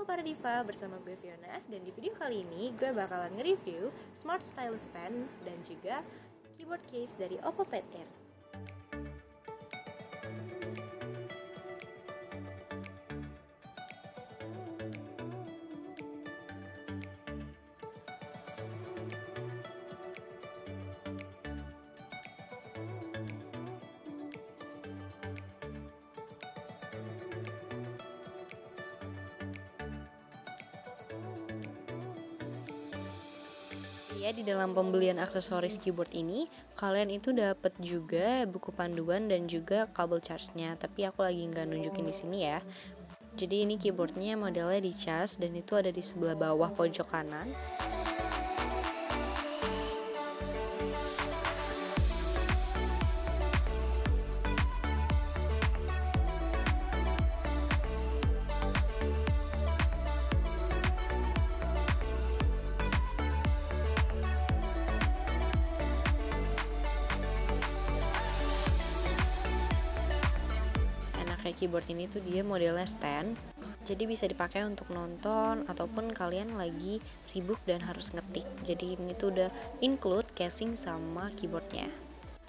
para diva, bersama gue Fiona. Dan di video kali ini gue bakalan nge-review Smart Stylus Pen dan juga keyboard case dari Oppo Pad Air. Ya, di dalam pembelian aksesoris keyboard ini, kalian itu dapat juga buku panduan dan juga kabel charge-nya. Tapi aku lagi nggak nunjukin di sini ya. Jadi ini keyboardnya modelnya di cas dan itu ada di sebelah bawah pojok kanan. Keyboard ini tuh dia modelnya stand, jadi bisa dipakai untuk nonton ataupun kalian lagi sibuk dan harus ngetik. Jadi ini tuh udah include casing sama keyboardnya.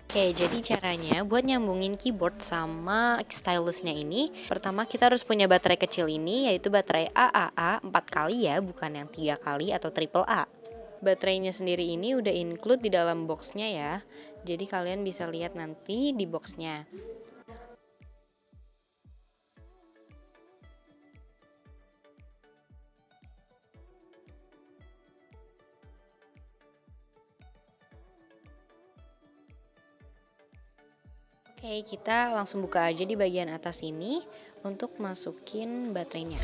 Oke, jadi caranya buat nyambungin keyboard sama stylusnya ini, pertama kita harus punya baterai kecil ini, yaitu baterai AAA 4 kali ya, bukan yang 3 kali atau triple A. Baterainya sendiri ini udah include di dalam boxnya ya, jadi kalian bisa lihat nanti di boxnya. Oke, kita langsung buka aja di bagian atas ini untuk masukin baterainya.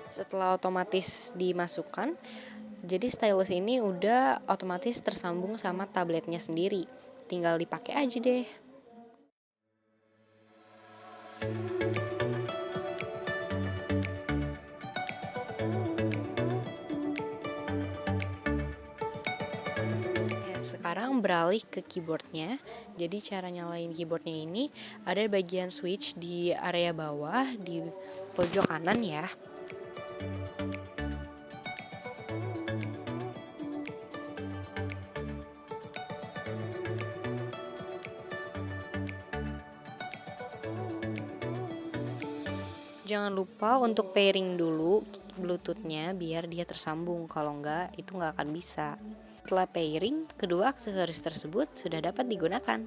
Setelah otomatis dimasukkan, jadi stylus ini udah otomatis tersambung sama tabletnya sendiri. Tinggal dipakai aja deh. Sekarang beralih ke keyboardnya. Jadi cara nyalain keyboardnya ini ada bagian switch di area bawah di pojok kanan ya. Jangan lupa untuk pairing dulu Bluetooth-nya biar dia tersambung, kalau enggak itu nggak akan bisa. Setelah pairing, kedua aksesoris tersebut sudah dapat digunakan.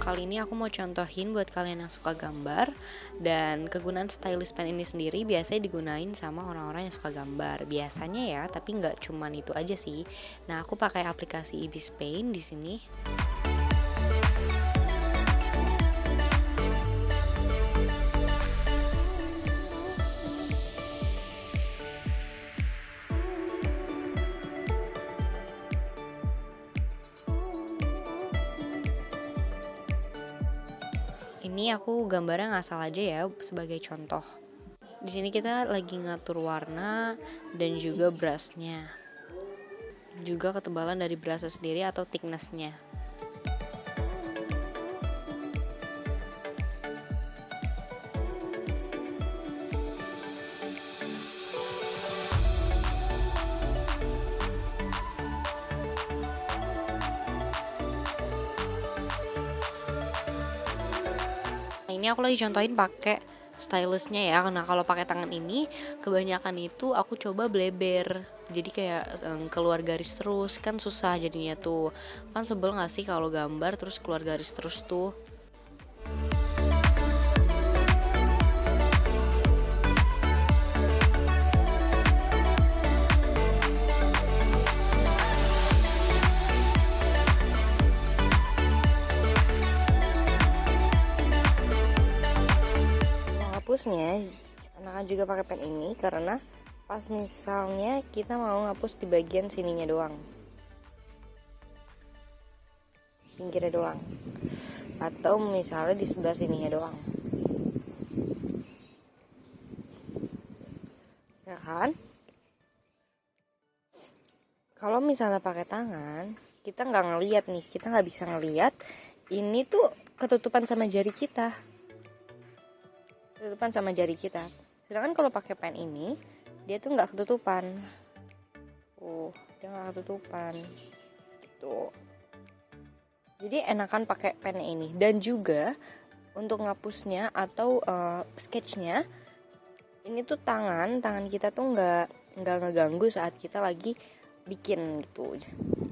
Kali ini aku mau contohin buat kalian yang suka gambar, dan kegunaan stylus pen ini sendiri biasanya digunain sama orang-orang yang suka gambar biasanya ya, tapi nggak cuman itu aja sih. Nah, aku pakai aplikasi Ibis Paint di sini. Ini aku gambarnya ngasal aja ya sebagai contoh. Di sini kita lagi ngatur warna dan juga brushnya, juga ketebalan dari brushnya sendiri atau thicknessnya. Ini aku lagi contohin pakai stylusnya ya. Nah kalau pakai tangan ini kebanyakan itu aku coba bleber, jadi kayak keluar garis terus, kan susah jadinya tuh. Kan sebel gak sih kalau gambar terus keluar garis terus tuh. Hapusnya enakan juga pakai pen ini karena pas misalnya kita mau ngapus di bagian sininya doang, pinggirnya doang, atau misalnya di sebelah sininya doang, ya kan? Kalau misalnya pakai tangan, kita nggak ngelihat nih, kita nggak bisa ngelihat ini tuh ketutupan sama jari kita. Sedangkan kalau pakai pen ini dia tuh nggak ketutupan. Dia nggak ketutupan tuh. Jadi enakan pakai pen ini. Dan juga untuk ngapusnya atau sketchnya, ini tuh tangan kita tuh nggak ngeganggu saat kita lagi bikin gitu.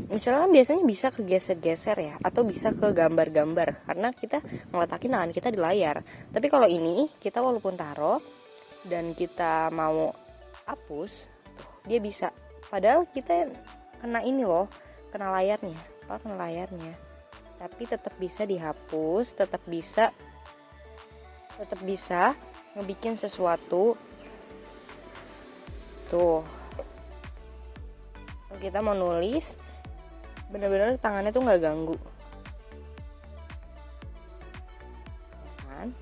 Misalnya biasanya bisa kegeser-geser ya, atau bisa ke gambar-gambar karena kita ngeletakin tangan kita di layar. Tapi kalau ini kita walaupun taruh dan kita mau hapus, tuh, dia bisa. Padahal kita kena ini loh, kena layarnya, tapi tetap bisa dihapus, tetap bisa ngebikin sesuatu. Tuh, kalau kita mau nulis, bener-bener tangannya tuh nggak ganggu, kan?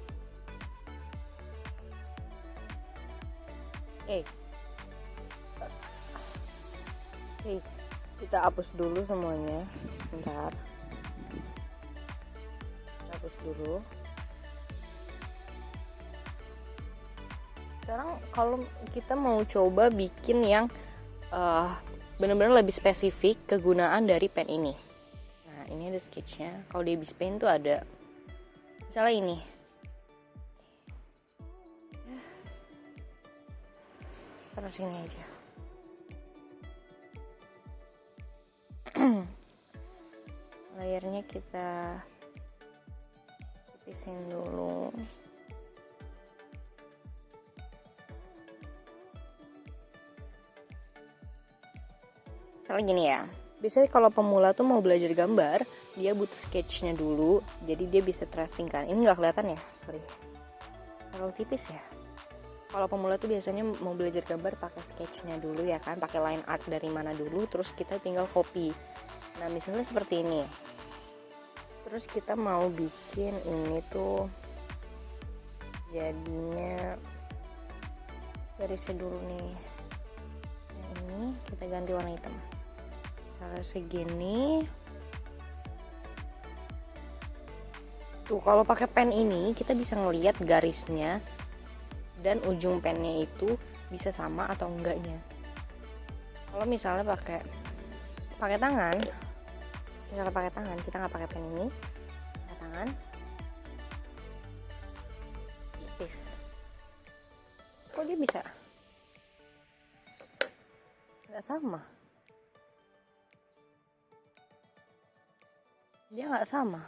Oke, kita hapus dulu semuanya. Sebentar, hapus dulu. Sekarang kalau kita mau coba bikin yang benar-benar lebih spesifik kegunaan dari pen ini. Nah, ini ada sketchnya. Kalau di Abyss Pen tuh ada, misalnya ini. Taruh sini aja. Layarnya kita tipisin dulu. Misalnya gini ya, biasanya kalau pemula tuh mau belajar gambar, dia butuh sketchnya dulu, jadi dia bisa tracing kan. Ini nggak kelihatan ya, sorry, terlalu tipis ya. Kalau pemula tuh biasanya mau belajar gambar pakai sketchnya dulu ya kan, pakai line art dari mana dulu, terus kita tinggal copy. Nah misalnya seperti ini, terus kita mau bikin ini tuh jadinya garisnya dulu nih. Nah ini kita ganti warna hitam. Cara segini tuh. Kalau pakai pen ini kita bisa ngelihat garisnya dan ujung pennya itu bisa sama atau enggaknya. Kalau misalnya pakai tangan, kita nggak pakai pen ini, pakai tangan tipis, kok dia bisa nggak sama? Dia nggak sama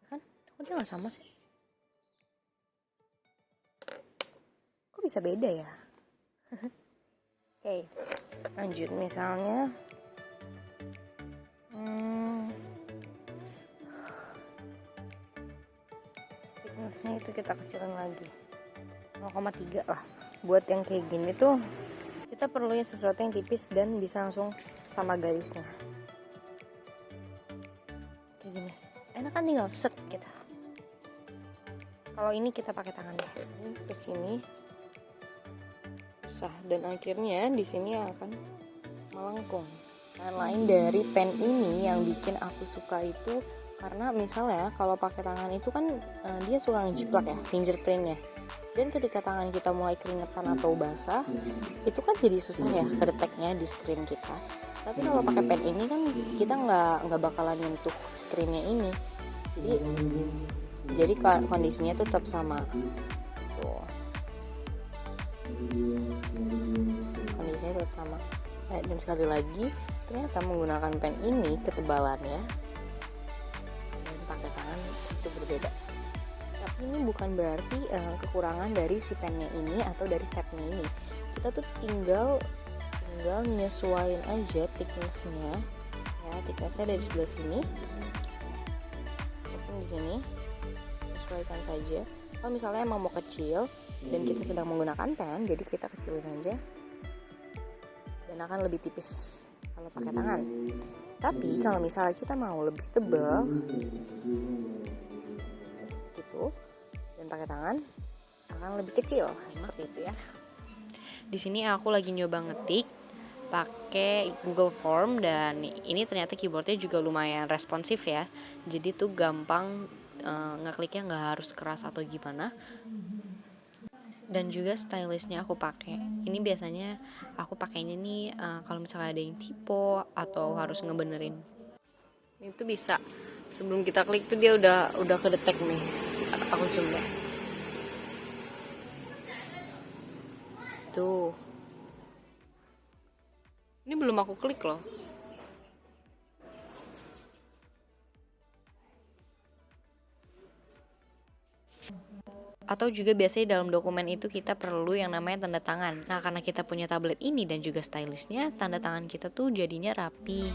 kan? Kok dia nggak sama sih? Kok bisa beda ya? Oke, lanjut. Misalnya thicknessnya itu kita kecilin lagi 0,3 lah. Buat yang kayak gini tuh kita perlunya sesuatu yang tipis dan bisa langsung sama garisnya. Kayak gini, enak kan, tinggal set kita. Kalau ini kita pakai tangan deh, ini ke sini susah, dan akhirnya di sini akan melengkung. Nah, lain dari pen ini yang bikin aku suka itu karena misalnya kalau pakai tangan itu kan dia suka ngejiplak ya fingerprintnya, dan ketika tangan kita mulai keringetan atau basah itu kan jadi susah ya kedeteknya di screen kita. Tapi kalau pakai pen ini kan kita nggak bakalan nyentuh screennya ini, Jadi kondisinya tetap sama tuh, kondisinya tetap sama. Dan sekali lagi, ternyata menggunakan pen ini ketebalannya dan pakai tangan itu berbeda. Tapi ini bukan berarti kekurangan dari si pennya ini atau dari tabnya ini. Kita tuh tinggal nyesuaiin aja thicknessnya ya, thicknessnya dari sebelah sini ataupun di sini, sesuaikan saja. Kalau misalnya emang mau kecil dan kita sedang menggunakan pen, jadi kita kecilin aja dan akan lebih tipis kalau pakai tangan. Tapi kalau misalnya kita mau lebih tebal gitu dan pakai tangan, akan lebih kecil seperti itu ya. Di sini aku lagi nyoba ngetik pakai Google Form dan ini ternyata keyboardnya juga lumayan responsif ya. Jadi tuh gampang, ngekliknya nggak harus keras atau gimana. Dan juga stylishnya aku pakai. Ini biasanya aku pakainya nih kalau misalnya ada yang typo atau harus ngebenerin. Ini tuh bisa sebelum kita klik tuh dia udah kedetek nih. Aku zoom ya. Tuh. Ini belum aku klik loh. Atau juga biasanya dalam dokumen itu kita perlu yang namanya tanda tangan. Nah, karena kita punya tablet ini dan juga stylishnya, tanda tangan kita tuh jadinya rapi.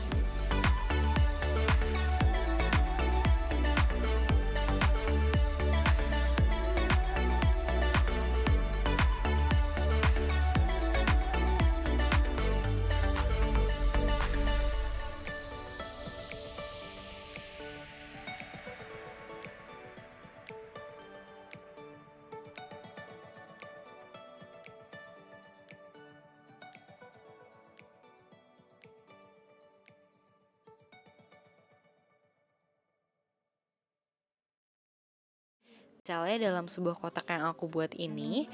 Misalnya dalam sebuah kotak yang aku buat ini,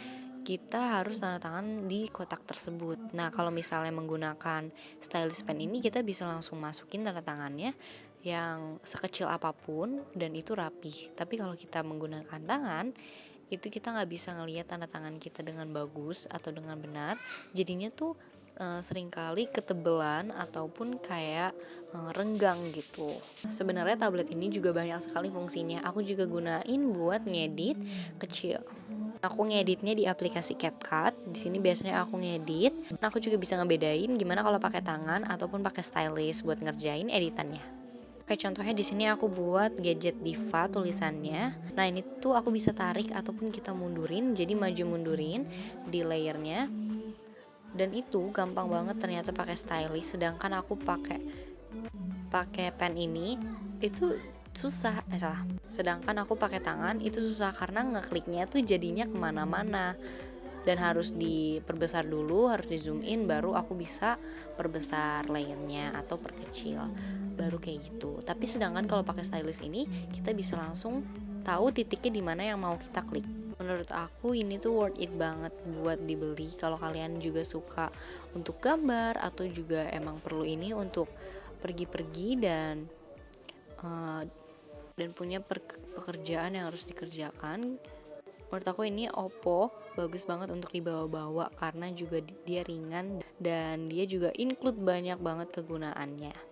kita harus tanda tangan di kotak tersebut. Nah, kalau misalnya menggunakan stylus pen ini, kita bisa langsung masukin tanda tangannya yang sekecil apapun dan itu rapi. Tapi kalau kita menggunakan tangan, itu kita nggak bisa ngelihat tanda tangan kita dengan bagus atau dengan benar. Jadinya tuh seringkali ketebelan ataupun kayak renggang gitu. Sebenarnya tablet ini juga banyak sekali fungsinya. Aku juga gunain buat ngedit kecil. Aku ngeditnya di aplikasi CapCut. Di sini biasanya aku ngedit. Nah, aku juga bisa ngebedain gimana kalau pakai tangan ataupun pakai stylus buat ngerjain editannya. Kayak contohnya di sini aku buat gadget Diva tulisannya. Nah, ini tuh aku bisa tarik ataupun kita mundurin, jadi maju mundurin di layernya. Dan itu gampang banget ternyata pakai stylus, sedangkan aku pakai pen ini itu susah, sedangkan aku pakai tangan itu susah karena ngekliknya tuh jadinya kemana-mana dan harus diperbesar dulu, harus di zoom in baru aku bisa perbesar layernya atau perkecil, baru kayak gitu. Tapi sedangkan kalau pakai stylus ini kita bisa langsung tahu titiknya di mana yang mau kita klik. Menurut aku ini tuh worth it banget buat dibeli kalau kalian juga suka untuk gambar atau juga emang perlu ini untuk pergi-pergi dan punya pekerjaan yang harus dikerjakan. Menurut aku ini Oppo bagus banget untuk dibawa-bawa karena juga dia ringan dan dia juga include banyak banget kegunaannya.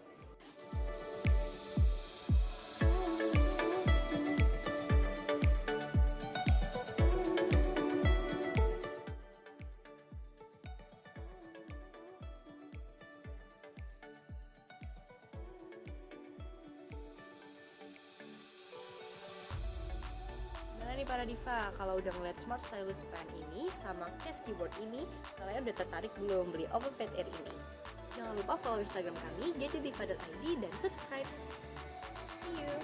Nih para diva, kalau udah ngeliat Smart Stylus Pen ini sama case keyboard ini, kalian udah tertarik belum beli Oppo Pad Air ini? Jangan lupa follow Instagram kami gadgetdiva.id dan subscribe. See you!